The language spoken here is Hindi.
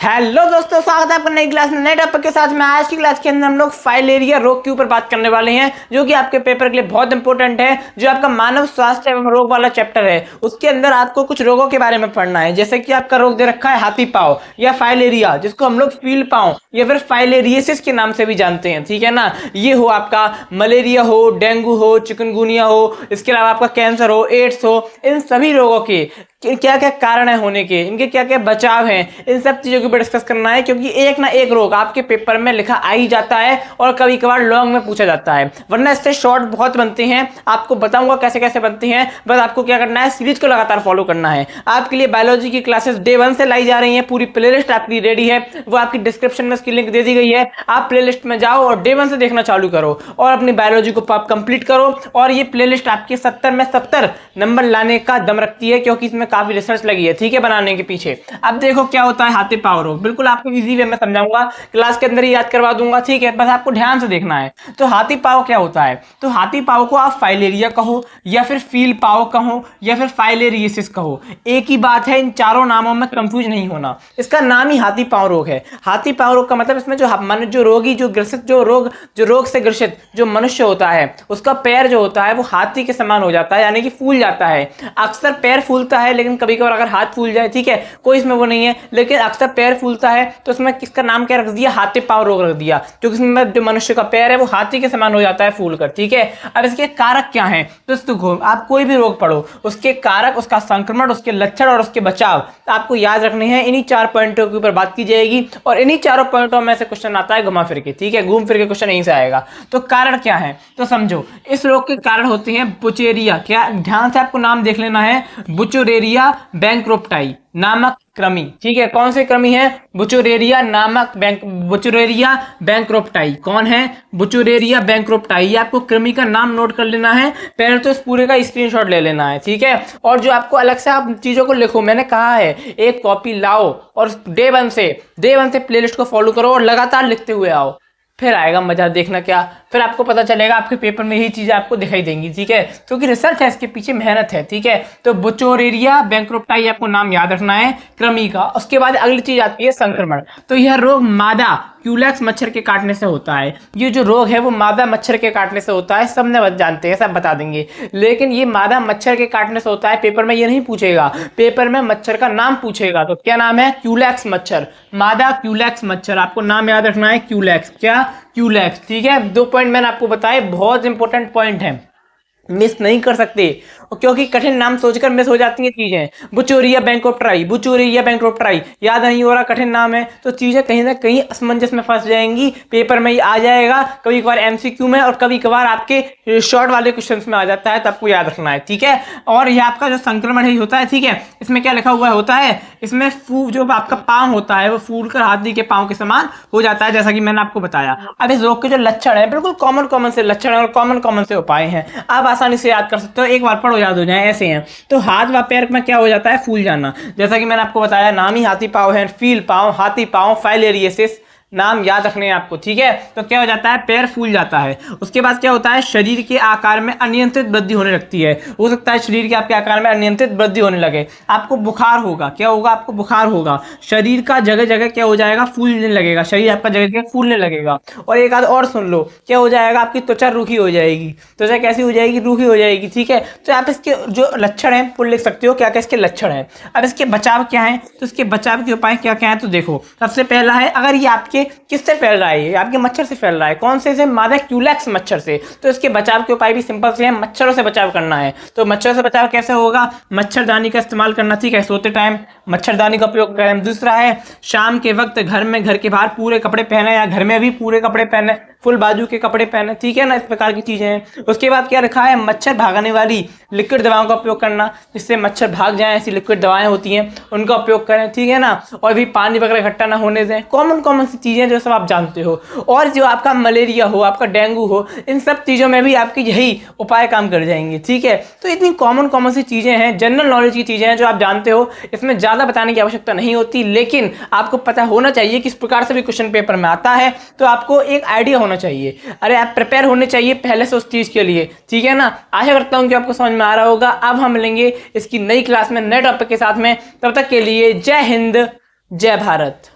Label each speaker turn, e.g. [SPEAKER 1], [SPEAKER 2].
[SPEAKER 1] हेलो दोस्तों, स्वागत है आपका नई क्लास में नए टॉपिक के साथ में। आज की क्लास के अंदर हम लोग फाइलेरिया रोग के ऊपर बात करने वाले हैं, जो कि आपके पेपर के लिए बहुत इंपॉर्टेंट है। जो आपका मानव स्वास्थ्य एवं रोग वाला चैप्टर है, उसके अंदर आपको कुछ रोगों के बारे में पढ़ना है। जैसे कि आपका रोग दे रखा है हाथी पाँव या फाइलेरिया, जिसको हम लोग फील पाँव या फिर फाइलेरियसिस के नाम से भी जानते हैं, ठीक है ना। ये हो आपका मलेरिया हो, डेंगू हो, चिकनगुनिया हो, इसके अलावा आपका कैंसर हो, एड्स हो, इन सभी रोगों के क्या क्या कारण है होने के, इनके क्या क्या बचाव हैं, इन सब चीजों के ऊपर डिस्कस करना है। क्योंकि एक ना एक रोग आपके पेपर में लिखा आ ही जाता है और कभी कभार लॉन्ग में पूछा जाता है, वरना इससे शॉर्ट बहुत बनते हैं। आपको बताऊंगा कैसे कैसे बनते हैं, बस आपको क्या करना है, सीरीज को लगातार फॉलो करना है। आपके लिए बायोलॉजी की क्लासेस डे 1 से लाई जा रही हैं, पूरी प्लेलिस्ट आपकी रेडी है, वो आपकी डिस्क्रिप्शन में उसकी लिंक दे दी गई है। आप प्लेलिस्ट में जाओ और डे 1 से देखना चालू करो और अपनी बायोलॉजी को आप कंप्लीट करो। और ये प्लेलिस्ट आपके 70 में 70 नंबर लाने का दम रखती है, क्योंकि इसमें काफी रिसर्च लगी है, ठीक है, बनाने के पीछे। अब देखो क्या होता है हाथी पाँव रोग, बिल्कुल आपको इजी वे में समझाऊंगा, क्लास के अंदर ही याद करवा दूंगा, ठीक है, बस आपको ध्यान से देखना है। तो हाथी पाँव क्या होता है, तो हाथी पाँव को आप फाइलेरिया कहो या फिर फील पाँव कहो या फिर फाइलेरियसिस कहो, एक ही बात है। इन चारों नामों में कंफ्यूज नहीं होना, इसका नाम ही हाथी पाँव रोग है। हाथी पाँव रोग का मतलब इसमें जो रोगी जो ग्रसित जो रोग से ग्रसित जो मनुष्य होता है, उसका पैर जो होता है वो हाथी के समान हो जाता है, यानी कि फूल जाता है। अक्सर पैर फूलता है, लेकिन कभी कभार अगर हाथ फूल जाए, ठीक है, कोई इसमें वो नहीं है, लेकिन अक्सर पैर फूलता है, तो इसमें किसका नाम क्या रख दिया, हाथी पाँव रोग रख दिया, क्योंकि इसमें जो मनुष्य का पैर है वो हाथी के समान हो जाता है फूल कर, ठीक है। अब इसके कारक क्या हैं, तो आप कोई भी रोग पढ़ो, उसके कारक, उसका संक्रमण, उसके लक्षण और उसके बचाव आपको याद रखने हैं। इन्हीं 4 पॉइंटों के ऊपर बात की जाएगी और इन्हीं चारों पॉइंटों में से क्वेश्चन आता है घुमा फिर के, ठीक है, घूम फिर के क्वेश्चन यहीं से आएगा। तो कारण क्या है, तो समझो, इस रोग के कारण होते हैं बुचेरिया, क्या, ध्यान से आपको नाम देख लेना है, बुचेरिया बैंक्रोप्टाई नामक कृमि, ठीक है। कौन से कृमि है, बुचेरिया बैंक्रोप्टाई। कौन है, बुचेरिया बैंक्रोप्टाई। ये आपको कृमि का नाम नोट कर लेना है, पहले तो इस पूरे का स्क्रीनशॉट ले लेना है, ठीक है। और जो आपको अलग से आप चीजों को लिखो, मैंने कहा है एक कॉपी लाओ और डे 1 से प्लेलिस्ट को फॉलो करो और लगातार लिखते हुए आओ, फिर आएगा मजा। देखना क्या, फिर आपको पता चलेगा आपके पेपर में यही चीजें आपको दिखाई देंगी, ठीक है, क्योंकि रिसर्च है, इसके पीछे मेहनत है, ठीक है। तो बुचेरिया बैंक्रोप्टाई आपको नाम याद रखना है कृमि का। उसके बाद अगली चीज आती है संक्रमण। तो यह रोग मादा क्यूलेक्स मच्छर के काटने से होता है। ये जो रोग है वो मादा मच्छर के काटने से होता है, सबने जानते हैं, सब बता देंगे, लेकिन ये मादा मच्छर के काटने से होता है। पेपर में ये नहीं पूछेगा, पेपर में मच्छर का नाम पूछेगा। तो क्या नाम है, क्यूलेक्स मच्छर, मादा क्यूलेक्स मच्छर, आपको नाम याद रखना है क्यूलेक्स, क्या, क्यूलेक्स, ठीक है। 2 पॉइंट मैंने आपको बताए, बहुत इंपॉर्टेंट पॉइंट है, मिस नहीं कर सकते, क्योंकि कठिन नाम सोचकर मिस हो जाती है चीजें। बुचेरिया बैंक्रोप्टाई याद नहीं हो रहा, कठिन नाम है, तो चीजें कहीं ना कहीं असमंजस में फंस जाएंगी। पेपर में ही आ जाएगा, कभी कभार एमसीक्यू में और कभी कभार आपके शॉर्ट वाले क्वेश्चंस में आ जाता है, तो आपको याद रखना है, ठीक है। और ये आपका जो संक्रमण है होता है, ठीक है, इसमें क्या लिखा हुआ होता है, इसमें जो आपका पाँव होता है वो फूल कर हाथी के पाँव के समान हो जाता है, जैसा कि मैंने आपको बताया। अब इस रोग के जो लक्षण है, बिल्कुल कॉमन से लक्षण और कॉमन से उपाय हैं, आप आसानी से याद कर सकते हो, एक बार पढ़ो याद हो जाए, ऐसे हैं। तो हाथ व पैर में क्या हो जाता है, फूल जाना, जैसा कि मैंने आपको बताया, नाम ही हाथी पाँव है, फील पाँव, हाथी पाँव, फाइलेरियसिस, नाम याद रखने हैं आपको, ठीक है। तो क्या हो जाता है, पैर फूल जाता है। उसके बाद क्या होता है, शरीर के आकार में अनियंत्रित वृद्धि होने लगती है। हो सकता है शरीर के आपके आकार में अनियंत्रित वृद्धि होने लगे, आपको बुखार होगा, क्या होगा, आपको बुखार होगा, शरीर का जगह जगह क्या हो जाएगा, फूलने लगेगा, शरीर आपका जगह जगह फूलने लगेगा। और एक आध और सुन लो, क्या हो जाएगा, आपकी त्वचा रूखी हो जाएगी, त्वचा कैसी हो जाएगी, रूखी हो जाएगी, ठीक है। तो आप इसके जो लक्षण हैं वो लिख सकते हो, क्या क्या इसके लक्षण हैं। अब इसके बचाव क्या है, तो इसके बचाव के उपाय क्या क्या है, तो देखो, सबसे पहला है, अगर ये आपके किससे फैल रहा है, ये आपके मच्छर से फैल रहा है, कौन से मादा क्यूलेक्स मच्छर से, तो इसके बचाव के उपाय भी सिंपल से हैं, मच्छरों से बचाव करना है। तो मच्छर से बचाव कैसे होगा, मच्छरदानी का इस्तेमाल करना, ठीक है, सोते टाइम मच्छरदानी का प्रयोग करें। दूसरा है, शाम के वक्त घर के बाहर पूरे कपड़े पहने या घर में भी पूरे कपड़े पहने, फुल बाजू के कपड़े पहने, ठीक है ना, इस प्रकार की चीजें हैं। उसके बाद क्या रखा है, मच्छर भागने वाली लिक्विड दवाओं का उपयोग करना, जिससे मच्छर भाग जाए, ऐसी लिक्विड दवाएं होती हैं, उनका उपयोग करें, ठीक है ना। और भी पानी वगैरह इकट्ठा ना होने दें, कॉमन सी चीजें जो सब आप जानते हो। और जो आपका मलेरिया हो, आपका डेंगू हो, इन सब चीजों में भी आपकी यही उपाय काम कर जाएंगे, ठीक है। तो इतनी कॉमन सी चीजें हैं, जनरल नॉलेज की चीजें हैं जो आप जानते हो, इसमें ज्यादा बताने की आवश्यकता नहीं होती, लेकिन आपको पता होना चाहिए किस प्रकार से भी क्वेश्चन पेपर में आता है, तो आपको एक आइडिया होना चाहिए, अरे आप प्रिपेयर होने चाहिए पहले से उस चीज के लिए, ठीक है ना। आशा करता हूं कि आपको समझ में आ रहा होगा। अब हम मिलेंगे इसकी नई क्लास में नए टॉपिक के साथ में, तब तक के लिए जय हिंद, जय भारत।